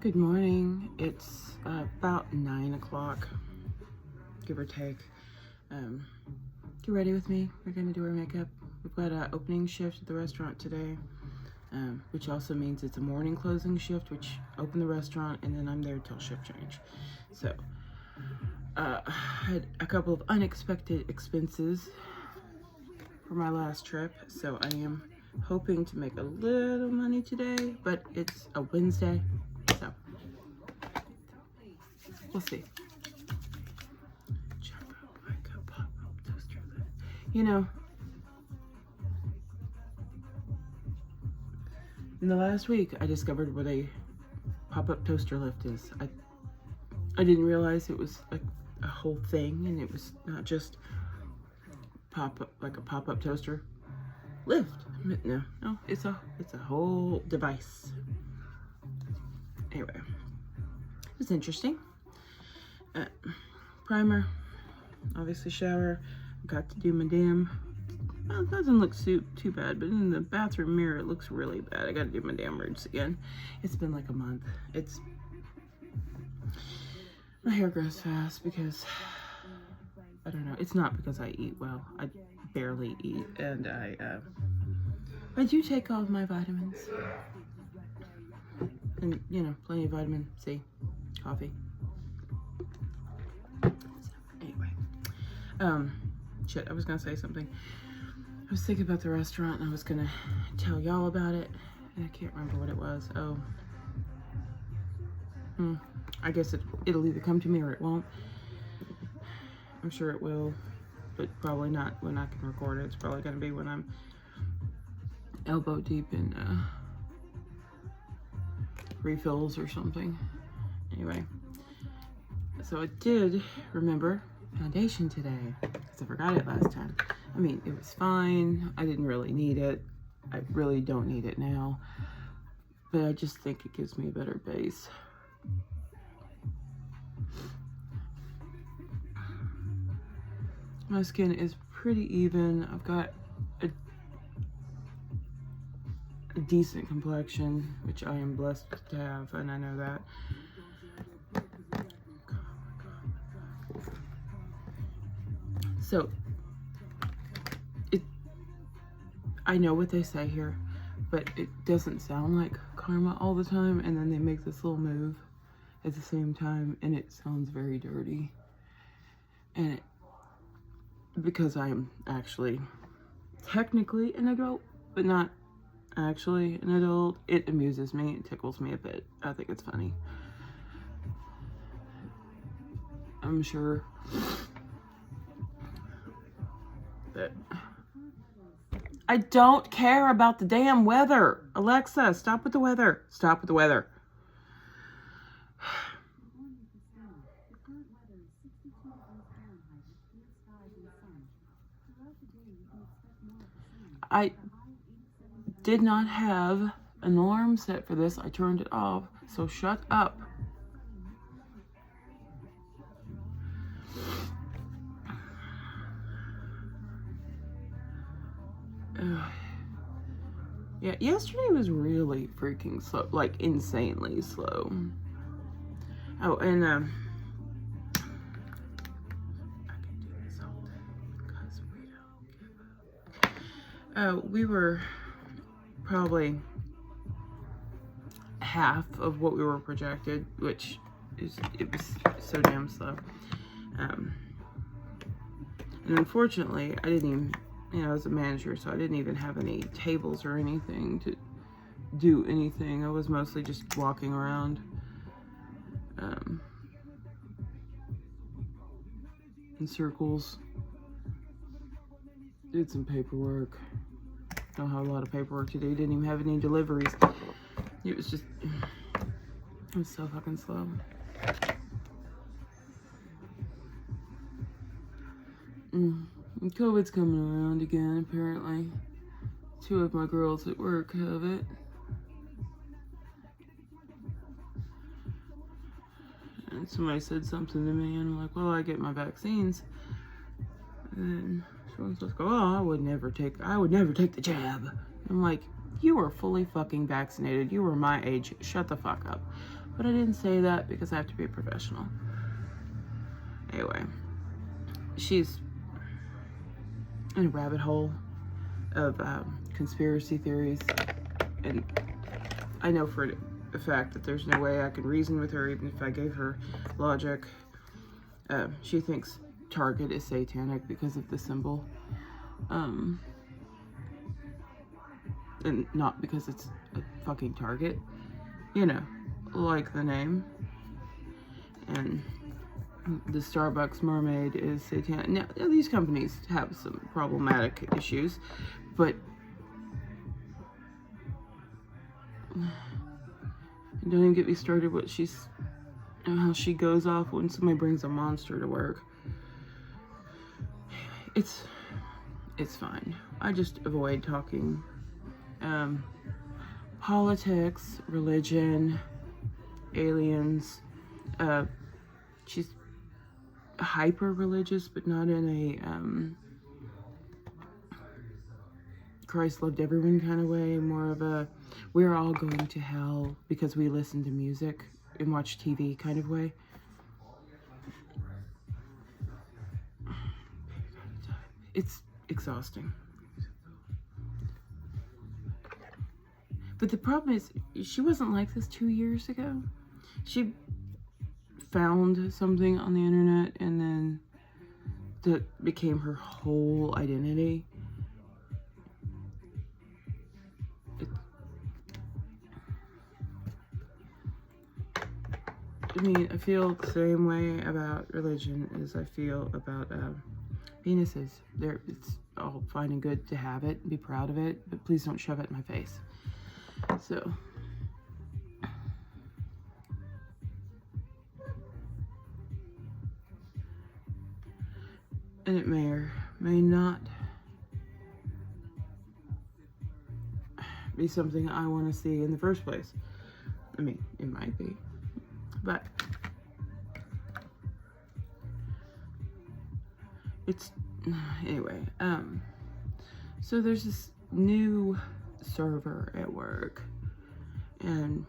Good morning. It's about 9 o'clock, give or take. Get ready with me. We're going to do our makeup. We've got an opening shift at the restaurant today, which also means it's a morning closing shift, which open the restaurant, and then I'm there till shift change. So, I had a couple of unexpected expenses for my last trip, so I am hoping to make a little money today, but it's a Wednesday, so we'll see. You know, in the last week, I discovered what a pop-up toaster lift is. I didn't realize it was a whole thing, and it was not just pop-up, like a pop-up toaster lift. No, it's a whole device. Anyway, it was interesting. Primer, obviously shower. Got to do my damn, well, it doesn't look too bad, but in the bathroom mirror it looks really bad. I gotta do my damn roots again. It's been like a month. My hair grows fast because, I don't know, it's not because I eat well. I barely eat, and I do take all of my vitamins. And, you know, plenty of vitamin C, coffee. So, anyway, shit, I was gonna say something. I was thinking about the restaurant and I was gonna tell y'all about it, and I can't remember what it was. I guess it'll either come to me or it won't. I'm sure it will, but probably not when I can record it. It's probably gonna be when I'm elbow deep in refills or something. Anyway, so I did remember foundation today, because I forgot it last time. I mean, it was fine. I didn't really need it. I really don't need it now, but I just think it gives me a better base. My skin is pretty even. I've got a decent complexion, which I am blessed to have, and I know that. So, I know what they say here, but it doesn't sound like karma all the time, and then they make this little move at the same time, and it sounds very dirty. And because I am actually technically an adult, but not actually an adult, it amuses me, it tickles me a bit. I think it's funny. I'm sure that I don't care about the damn weather. Alexa, stop with the weather. Stop with the weather. I did not have an alarm set for this. I turned it off, so shut up. Yeah, yesterday was really freaking slow, like insanely slow. Oh, and I can do this all day because we don't give up. We were probably half of what we were projected, which it was so damn slow. And unfortunately, I didn't even, I was a manager, so I didn't even have any tables or anything to do anything. I was mostly just walking around. In circles. Did some paperwork. Don't have a lot of paperwork to do. Didn't even have any deliveries. It was so fucking slow. COVID's coming around again, apparently. 2 of my girls at work have it. And somebody said something to me, and I'm like, well, I get my vaccines. And someone's just go, oh, I would never take the jab. I'm like, you are fully fucking vaccinated. You were my age. Shut the fuck up. But I didn't say that because I have to be a professional. Anyway, she's in a rabbit hole of conspiracy theories, and I know for a fact that there's no way I could reason with her even if I gave her logic. She thinks Target is satanic because of the symbol, and not because it's a fucking Target, you know, like the name. And the Starbucks mermaid is satanic. Now these companies have some problematic issues, but don't even get me started how she goes off when somebody brings a monster to work. It's fine. I just avoid talking politics, religion, aliens. She's hyper religious, but not in a Christ loved everyone kind of way. More of a we're all going to hell because we listen to music and watch TV kind of way. It's exhausting. But the problem is, she wasn't like this 2 years ago. She found something on the internet, and then that became her whole identity. I mean, I feel the same way about religion as I feel about penises. It's all fine and good to have it and be proud of it, but please don't shove it in my face. So, and it may or may not be something I want to see in the first place. I mean, it might be, but it's anyway. So there's this new server at work, and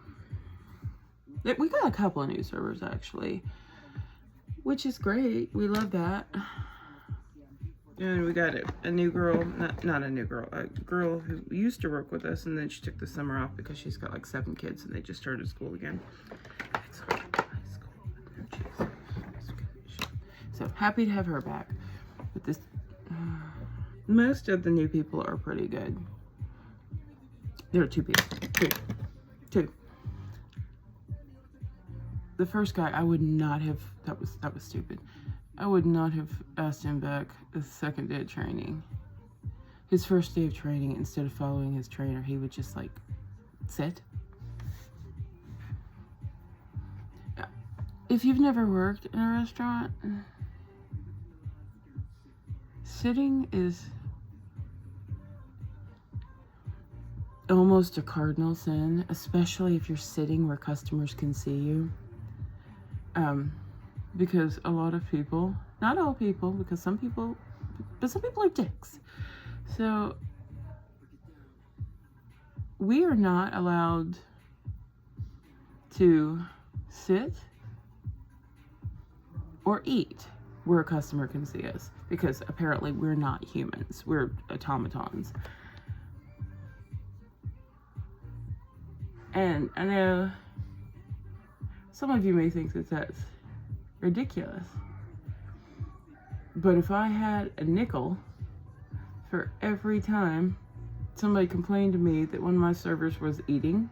we got a couple of new servers actually, which is great. We love that. And we got a new girl, not a new girl, a girl who used to work with us, and then she took the summer off because she's got like 7 kids and they just started school again. So happy to have her back. But this, most of the new people are pretty good. There are 2 people, two. The first guy, I would not have, that was stupid. I would not have asked him back the second day of training. His first day of training, instead of following his trainer, he would just like sit. If you've never worked in a restaurant, sitting is almost a cardinal sin, especially if you're sitting where customers can see you. Because a lot of people, not all people, because some people are dicks. So we are not allowed to sit or eat where a customer can see us, because apparently we're not humans, we're automatons. And I know some of you may think that that's ridiculous, but if I had a nickel for every time somebody complained to me that one of my servers was eating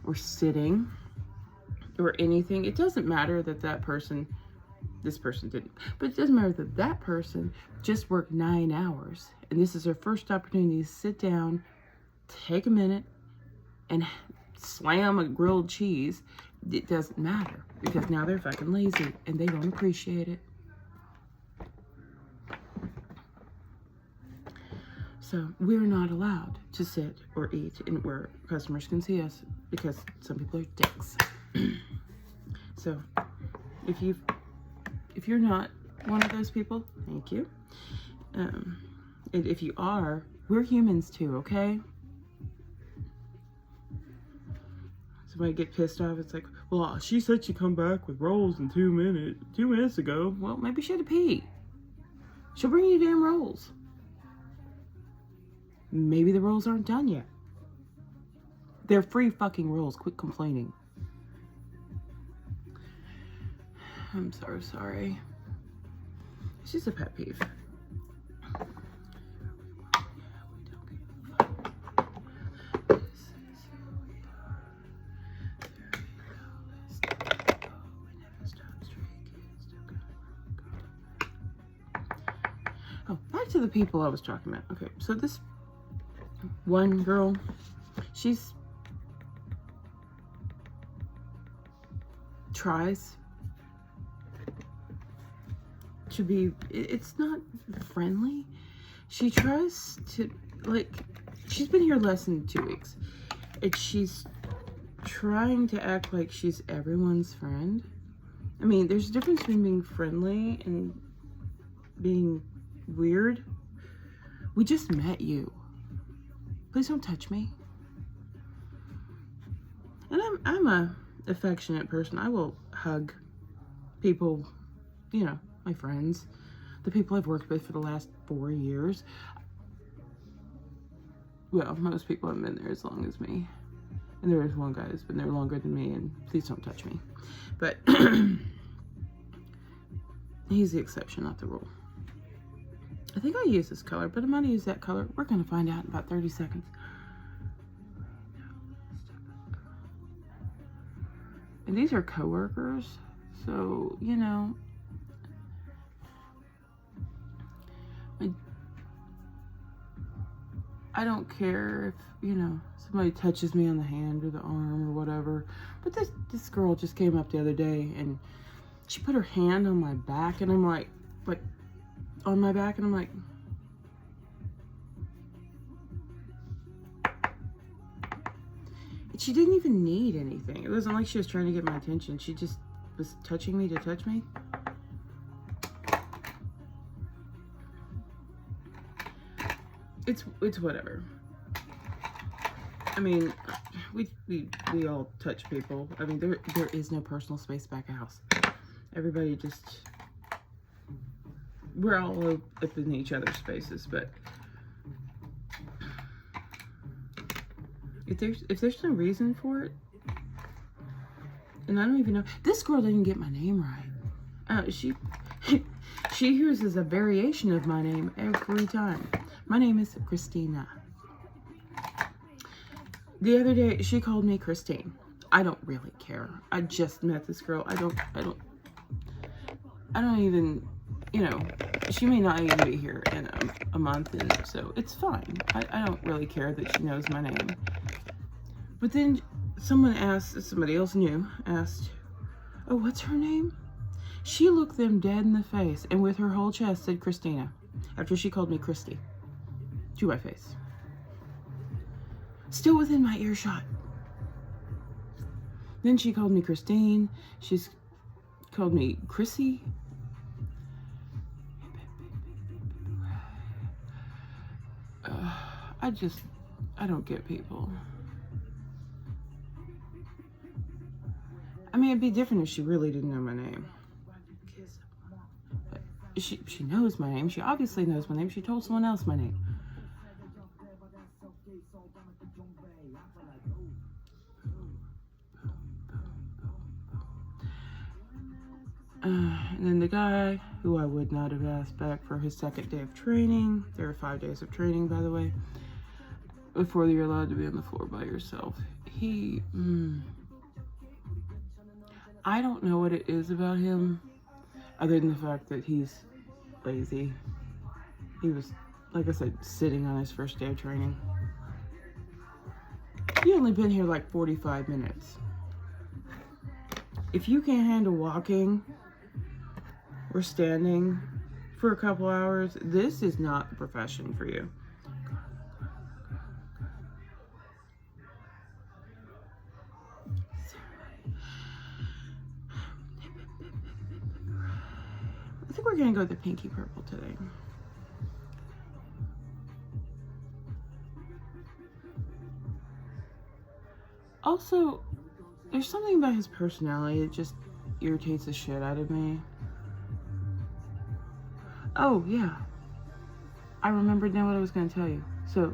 or sitting or anything, it doesn't matter that this person didn't, but it doesn't matter that that person just worked 9 hours and this is their first opportunity to sit down, take a minute, and slam a grilled cheese. It doesn't matter, because now they're fucking lazy and they don't appreciate it. So we're not allowed to sit or eat in where customers can see us, because some people are dicks. So if you're not one of those people, thank you. And if you are, we're humans too, okay? somebody get pissed off. It's like, well, she said she'd come back with rolls in 2 minutes. 2 minutes ago. Well, maybe she had to pee. She'll bring you damn rolls. Maybe the rolls aren't done yet. They're free fucking rolls. Quit complaining. I'm so sorry. It's just a pet peeve. Oh, back to the people I was talking about. Okay, so this one girl, she's tries to be, it's not friendly. She tries to, like, she's been here less than 2 weeks. And she's trying to act like she's everyone's friend. I mean, there's a difference between being friendly and being weird. We just met you. Please don't touch me. And I'm a affectionate person. I will hug people, you know, my friends, the people I've worked with for the last 4 years. Well, most people haven't been there as long as me. And there is one guy that's been there longer than me, and please don't touch me. But he's the exception, not the rule. I think I use this color, but I'm going to use that color. We're going to find out in about 30 seconds. And these are coworkers, so, you know, I don't care if, you know, somebody touches me on the hand or the arm or whatever. But this girl just came up the other day and she put her hand on my back, and I'm like on my back, and I'm like, she didn't even need anything. It wasn't like she was trying to get my attention. She just was touching me to touch me. It's whatever. I mean, we all touch people. I mean, there is no personal space back at house. Everybody just, we're all up in each other's spaces, but if there's no reason for it, and I don't even know, this girl didn't get my name right. She hears as a variation of my name every time. My name is Christina. The other day, she called me Christine. I don't really care. I just met this girl. I don't even, you know, she may not even be here in a month, and so it's fine. I don't really care that she knows my name. But then somebody else new asked, oh, what's her name? She looked them dead in the face and with her whole chest said Christina after she called me Christy to my face. Still within my earshot. Then she called me Christine. She's called me Chrissy. I don't get people. I mean, it'd be different if she really didn't know my name. But she knows my name. She obviously knows my name. She told someone else my name. And then the guy who I would not have asked back for his second day of training. There are 5 days of training, by the way, before you're allowed to be on the floor by yourself. I don't know what it is about him, other than the fact that he's lazy. He was, like I said, sitting on his first day of training. He only been here like 45 minutes. If you can't handle walking or standing for a couple hours, this is not the profession for you. I think we're gonna go with the pinky purple today. Also, there's something about his personality that just irritates the shit out of me. Oh, yeah. I remembered now what I was going to tell you. So,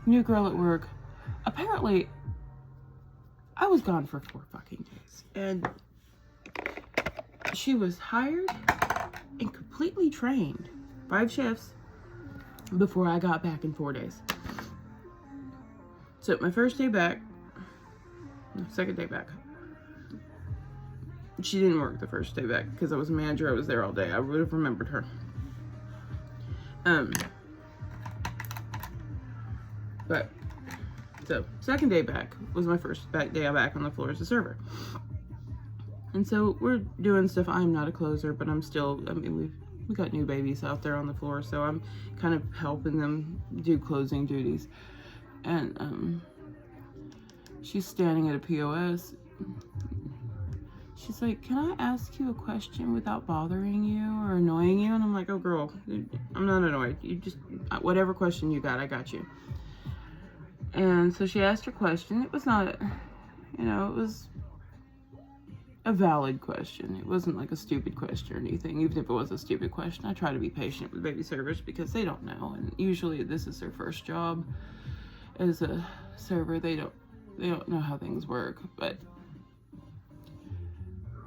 new girl at work. Apparently, I was gone for 4 fucking days. And she was hired and completely trained. 5 shifts before I got back in 4 days. So, my first day back, second day back. She didn't work the first day back because I was a manager. I was there all day. I would have remembered her. But, so, second day back was my first day back on the floor as a server. And so, we're doing stuff. I'm not a closer, but I'm still, I mean, we got new babies out there on the floor, so I'm kind of helping them do closing duties. And, she's standing at a POS. She's like, can I ask you a question without bothering you or annoying you? And I'm like, oh, girl, I'm not annoyed. You just, whatever question you got, I got you. And so she asked her question. It was not, it was a valid question. It wasn't like a stupid question or anything. Even if it was a stupid question, I try to be patient with baby servers because they don't know. And usually this is their first job as a server. They don't know how things work, but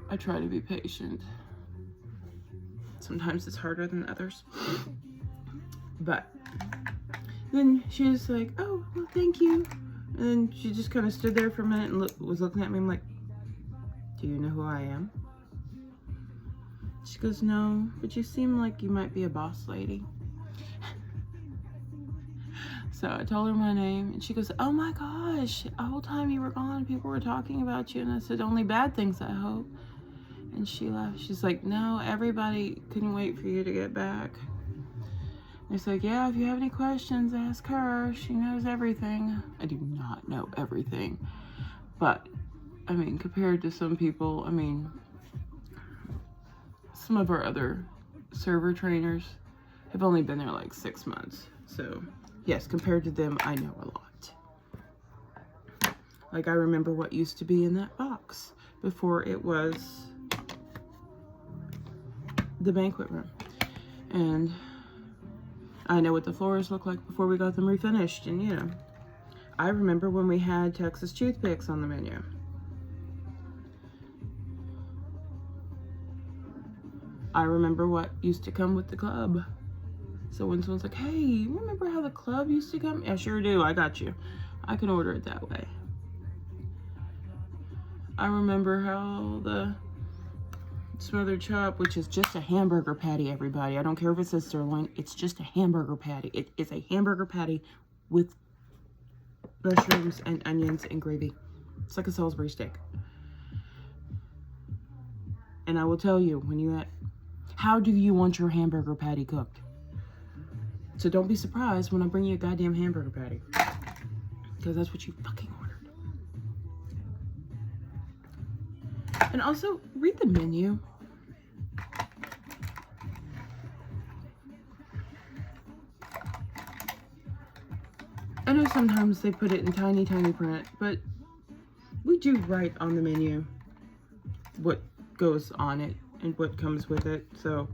I try to be patient. Sometimes it's harder than others. But then she was like, oh, well, thank you. And then she just kind of stood there for a minute and was looking at me. I'm like, do you know who I am? She goes, no, but you seem like you might be a boss lady. So I told her my name, and she goes, oh my gosh, the whole time you were gone, people were talking about you. And I said, only bad things, I hope. And she laughed. She's like, no, everybody couldn't wait for you to get back. And it's like, yeah, if you have any questions, ask her. She knows everything. I do not know everything. But, I mean, compared to some people, I mean, some of our other server trainers have only been there like 6 months. So, yes, compared to them, I know a lot. Like, I remember what used to be in that box before it was the banquet room. And I know what the floors look like before we got them refinished. And, I remember when we had Texas toothpicks on the menu. I remember what used to come with the club. So when someone's like, hey, remember how the club used to come? Yeah, sure do. I got you. I can order it that way. I remember how the smothered chop, which is just a hamburger patty, everybody. I don't care if it says sirloin. It's just a hamburger patty. It is a hamburger patty with mushrooms and onions and gravy. It's like a Salisbury steak. And I will tell you, how do you want your hamburger patty cooked? So don't be surprised when I bring you a goddamn hamburger patty. Because that's what you fucking ordered. And also, read the menu. I know sometimes they put it in tiny, tiny print, but we do write on the menu what goes on it and what comes with it, so.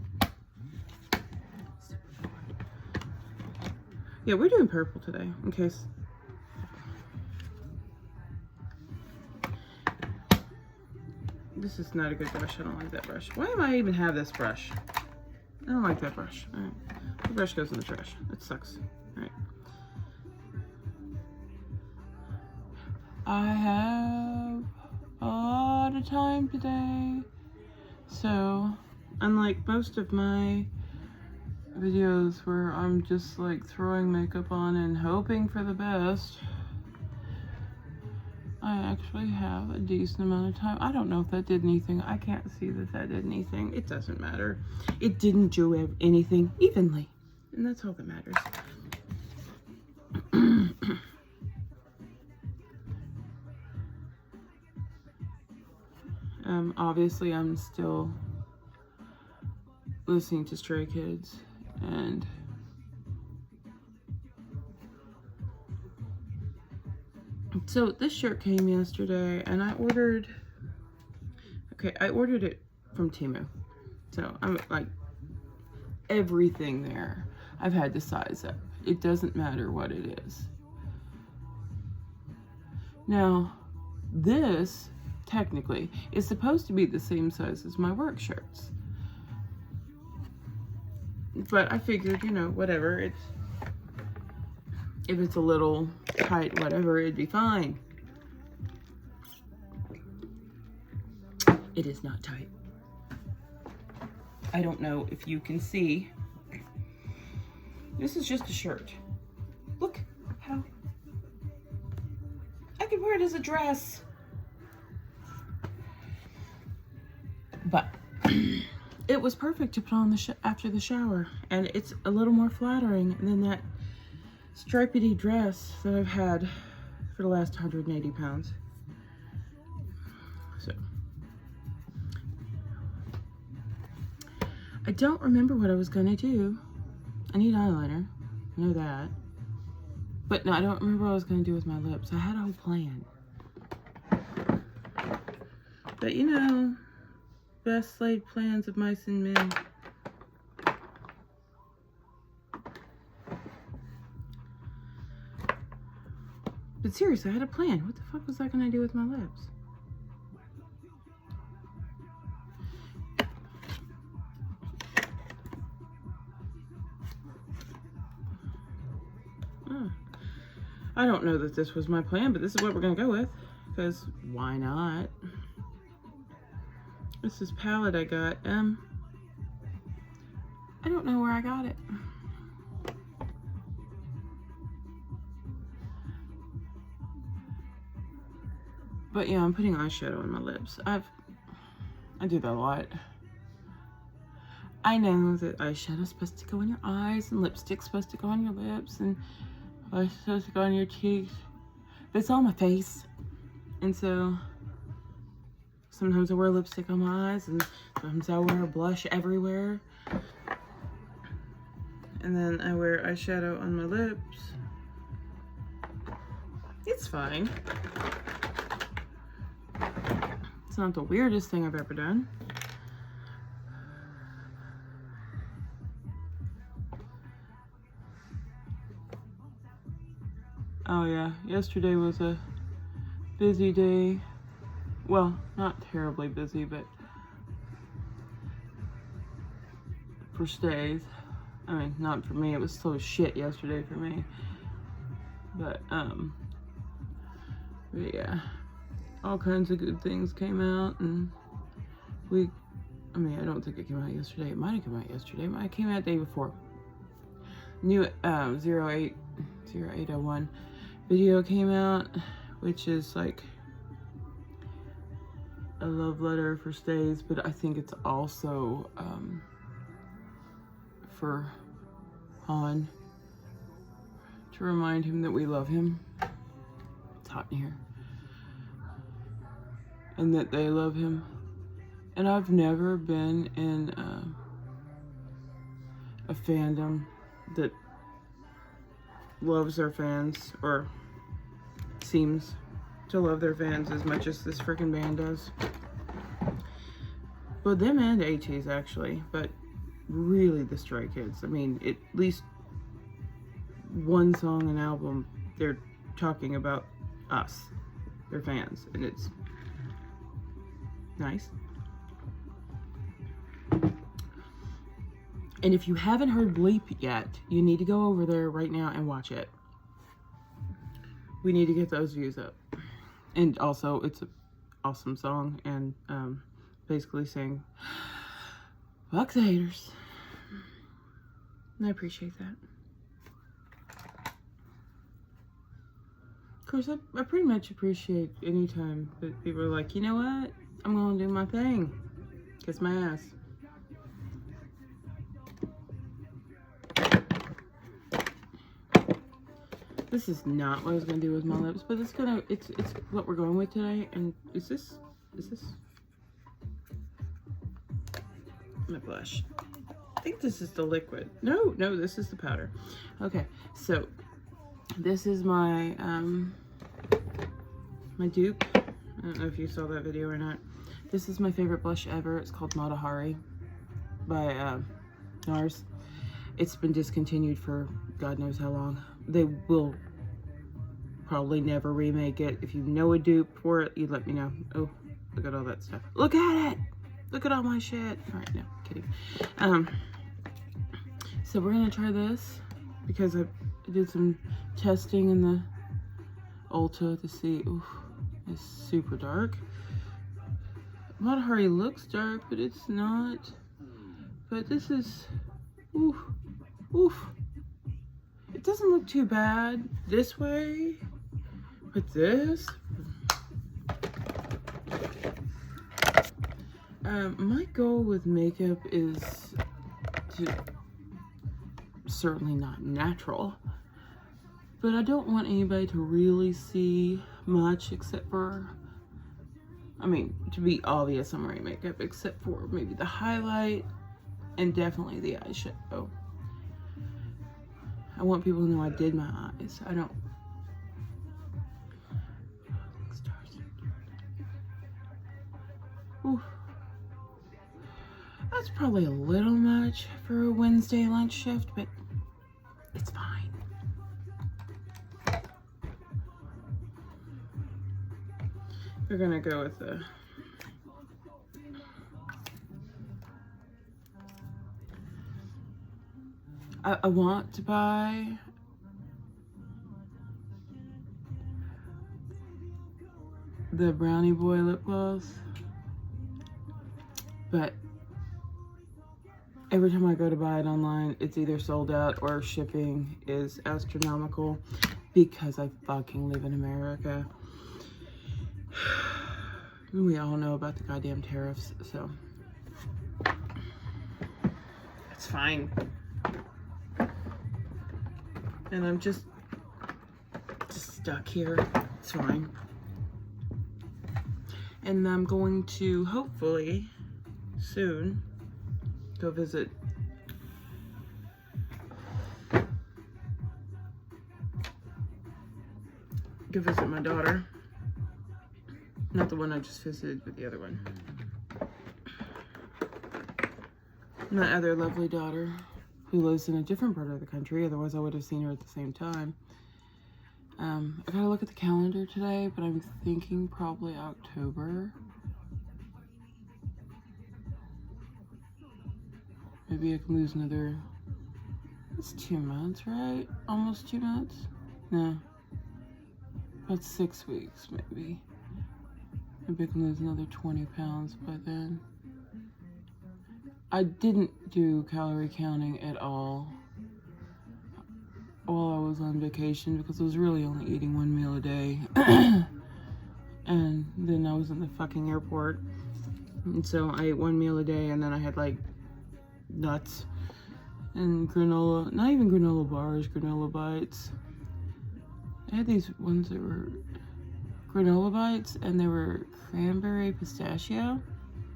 Yeah, we're doing purple today, in case. This is not a good brush. I don't like that brush. Why do I even have this brush? I don't like that brush. All right. The brush goes in the trash. It sucks. All right. I have a lot of time today. So, unlike most of my videos where I'm just like throwing makeup on and hoping for the best, I actually have a decent amount of time. I don't know if that did anything. I can't see that did anything. It doesn't matter. It didn't do anything evenly, and that's all that matters. Obviously I'm still listening to Stray Kids, and So this shirt came yesterday, and I ordered it from Temu. So I'm like, everything there I've had to size up. It doesn't matter what it is. Now, this technically is supposed to be the same size as my work shirts. But I figured, you know, whatever, if it's a little tight, whatever, it'd be fine. It is not tight. I don't know if you can see. This is just a shirt. Look how I could wear it as a dress. But it was perfect to put on after the shower, and it's a little more flattering than that stripedy dress that I've had for the last 180 pounds. So I don't remember what I was gonna do. I need eyeliner, I know that. But no, I don't remember what I was gonna do with my lips. I had a whole plan. But you know, best laid plans of mice and men. But seriously, I had a plan. What the fuck was I gonna do with my lips? I don't know that this was my plan, but this is what we're gonna go with, because why not? This is palette I got. I don't know where I got it. But yeah, I'm putting eyeshadow on my lips. I do that a lot. I know that eyeshadow's supposed to go on your eyes, and lipstick's supposed to go on your lips, and eyeshadow supposed to go on your cheeks. But it's on my face. And so sometimes I wear lipstick on my eyes, and sometimes I wear blush everywhere. And then I wear eyeshadow on my lips. It's fine. It's not the weirdest thing I've ever done. Oh yeah, yesterday was a busy day. Well, not terribly busy, but for stays. I mean, not for me, it was so shit yesterday for me. But yeah, all kinds of good things came out, and I mean, I don't think it came out yesterday. It might have come out yesterday. It might have came out the day before. New 0801 video came out, which is like a love letter for stays, but I think it's also for Han, to remind him that we love him. It's hot in here. And that they love him. And I've never been in a fandom that loves their fans, or seems to love their fans as much as this freaking band does. Well, them and ATs actually, but really the Stray Kids. I mean, at least one song and album, they're talking about us, their fans, and it's nice. And if you haven't heard Bleep yet, you need to go over there right now and watch it. We need to get those views up. And also, it's an awesome song, and basically saying, fuck the haters. And I appreciate that. Of course, I pretty much appreciate any time that people are like, you know what? I'm gonna do my thing. Kiss my ass. This is not what I was gonna do with my lips, but it's what we're going with today. And is this my blush? I think this is the liquid. No, this is the powder. Okay, so this is my my dupe. I don't know if you saw that video or not. This is my favorite blush ever. It's called Matahari by NARS. It's been discontinued for God knows how long. They will probably never remake it. If you know a dupe for it, you let me know. Oh, look at all that stuff. Look at it! Look at all my shit. Alright, no, kidding. So we're gonna try this because I did some testing in the Ulta to see. Oof, it's super dark. Matahari looks dark, but it's not. But this is, oof, oof. It doesn't look too bad this way, but this. My goal with makeup is to, certainly not natural, but I don't want anybody to really see much except for, I mean, to be obvious I'm wearing makeup, except for maybe the highlight and definitely the eyeshadow. I want people to know I did my eyes. I don't. Ooh. That's probably a little much for a Wednesday lunch shift, but it's fine. We're gonna go with the I want to buy the Brownie Boy lip gloss, but every time I go to buy it online, it's either sold out or shipping is astronomical because I fucking live in America. We all know about the goddamn tariffs, so it's fine. And I'm just stuck here. It's fine. And I'm going to hopefully soon go visit my daughter. Not the one I just visited, but the other one. My other lovely daughter, who lives in a different part of the country, otherwise I would have seen her at the same time. I gotta look at the calendar today, but I'm thinking probably October. Maybe I can lose another, it's 2 months, right? Almost 2 months? No. About 6 weeks, maybe. Maybe I can lose another 20 pounds by then. I didn't do calorie counting at all while I was on vacation because I was really only eating 1 meal a day. And then I was in the fucking airport. And so I ate 1 meal a day, and then I had like nuts and granola, not even granola bars, granola bites. I had these ones that were granola bites, and they were cranberry pistachio.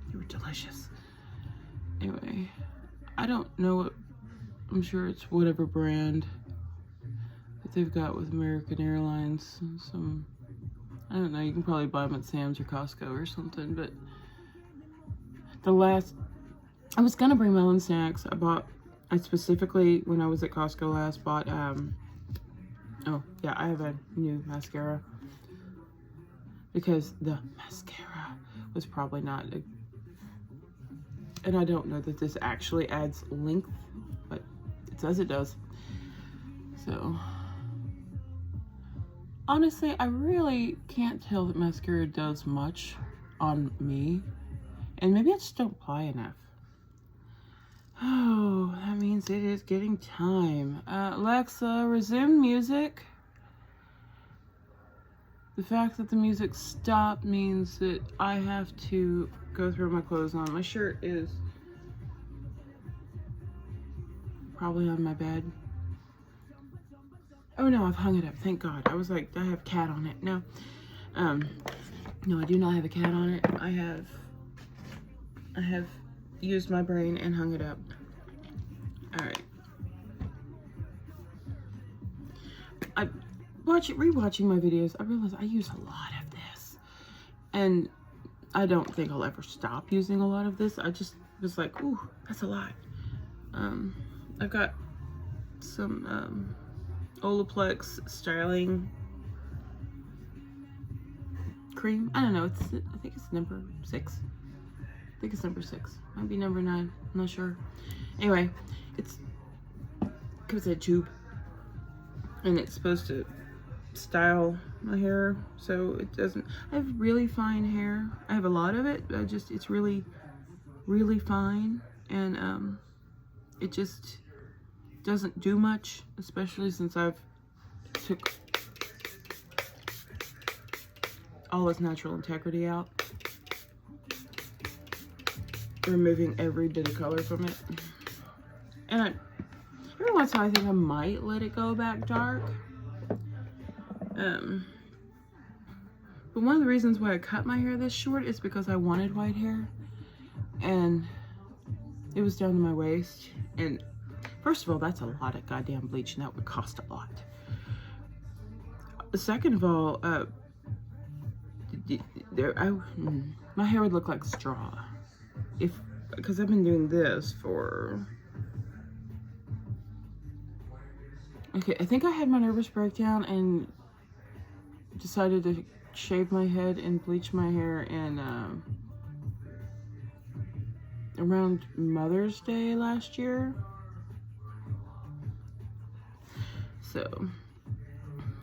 They were delicious. Anyway, I don't know what, I'm sure it's whatever brand that they've got with American Airlines. Some, I don't know, you can probably buy them at Sam's or Costco or something, but I was gonna bring my own snacks. I specifically, when I was at Costco last, bought, oh yeah, I have a new mascara because the mascara was probably not a, and I don't know that this actually adds length, but it says it does. So, honestly, I really can't tell that mascara does much on me. And maybe I just don't apply enough. Oh, that means it is getting time. Alexa, resume music. The fact that the music stopped means that I have to go throw my clothes on. My shirt is probably on my bed. Oh no, I've hung it up, thank God. I was like, I have cat on it. No, no, I do not have a cat on it. I have used my brain and hung it up. All right. Rewatching my videos, I realized I use a lot of this. And I don't think I'll ever stop using a lot of this. I just was like, ooh, that's a lot. I've got some Olaplex styling cream. I don't know. I think it's number 6. I think it's number 6. Might be number 9. I'm not sure. Anyway, it comes in a tube, and it's supposed to style my hair so it doesn't. I have really fine hair. I have a lot of it. It's really, really fine, and it just doesn't do much, especially since I've took all its natural integrity out, removing every bit of color from it. And every once in a while I think I might let it go back dark. But one of the reasons why I cut my hair this short is because I wanted white hair, and it was down to my waist. And first of all, that's a lot of goddamn bleach, and that would cost a lot. Second of all, my hair would look like straw because I've been doing this for, okay, I think I had my nervous breakdown and decided to shave my head and bleach my hair in around Mother's Day last year. So,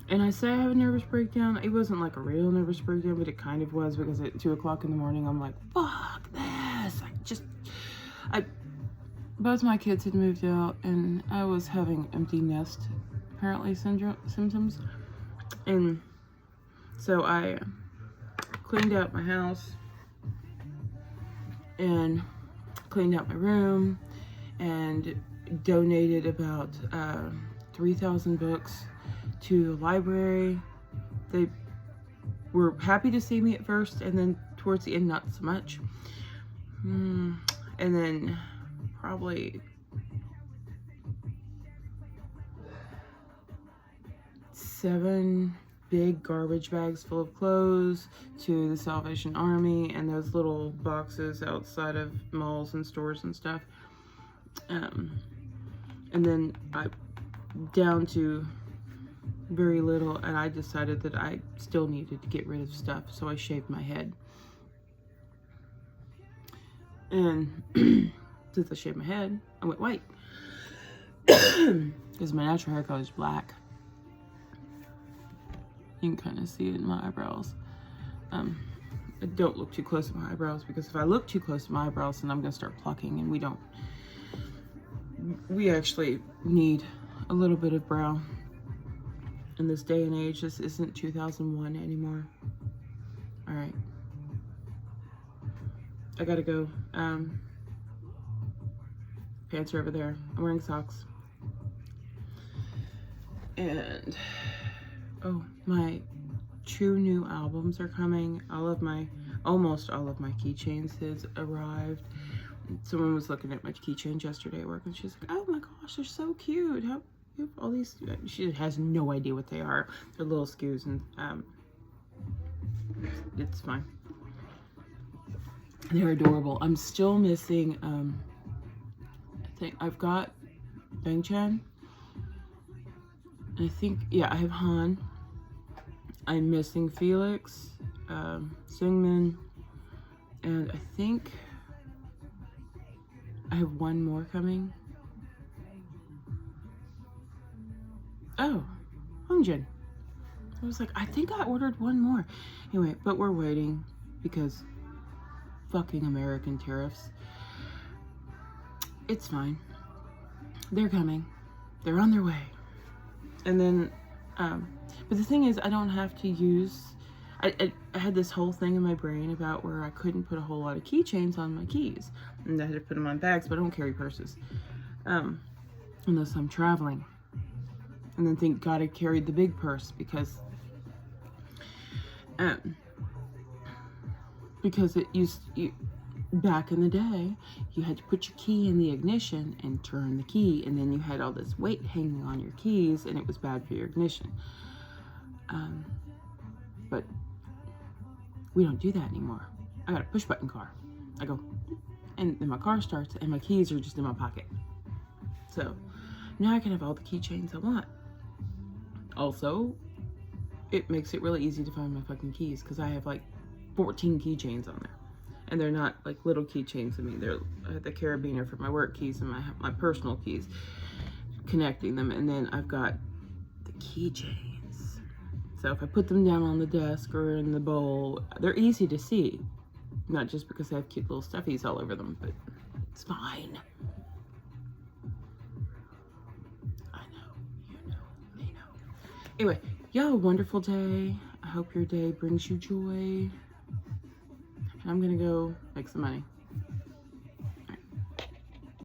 and I say I have a nervous breakdown. It wasn't like a real nervous breakdown, but it kind of was, because at 2 o'clock in the morning, I'm like, fuck this. Both my kids had moved out, and I was having empty nest, apparently, symptoms. And so I cleaned out my house and cleaned out my room and donated about 3,000 books to the library. They were happy to see me at first, and then towards the end, not so much. And then probably 7 big garbage bags full of clothes to the Salvation Army and those little boxes outside of malls and stores and stuff. And then I down to very little, and I decided that I still needed to get rid of stuff, so I shaved my head. And since I shaved my head, I went white because my natural hair color is black. You can kind of see it in my eyebrows. I don't look too close to my eyebrows, because if I look too close to my eyebrows, then I'm gonna start plucking, and we actually need a little bit of brow in this day and age. This isn't 2001 anymore. All right, I gotta go. Pants are over there. I'm wearing socks. And oh, my 2 new albums are coming. Almost all of my keychains has arrived. Someone was looking at my keychains yesterday at work, and she's like, oh my gosh, they're so cute. How you have all these? She has no idea what they are. They're little SKUs, and it's fine. They're adorable. I'm still missing, I think I've got Bang Chan. I think, yeah, I have Han. I'm missing Felix, Singman, and I think I have 1 more coming. Oh, Hongjin. I was like, I think I ordered 1 more. Anyway, but we're waiting because fucking American tariffs. It's fine. They're coming. They're on their way. And then, but the thing is, I don't have to use, I had this whole thing in my brain about where I couldn't put a whole lot of keychains on my keys, and I had to put them on bags, but I don't carry purses, unless I'm traveling. And then thank God I carried the big purse, because it used, back in the day, you had to put your key in the ignition and turn the key, and then you had all this weight hanging on your keys, and it was bad for your ignition. But We don't do that anymore. I got a push button car. I go, and then my car starts and my keys are just in my pocket. So now I can have all the keychains I want. Also, it makes it really easy to find my fucking keys because I have like 14 keychains on there. And they're not like little keychains. I mean, they're the carabiner for my work keys and my personal keys, connecting them. And then I've got the keychains. So if I put them down on the desk or in the bowl, they're easy to see. Not just because I have cute little stuffies all over them, but it's fine. I know, you know, they know. Anyway, y'all have a wonderful day. I hope your day brings you joy. I'm gonna go make some money.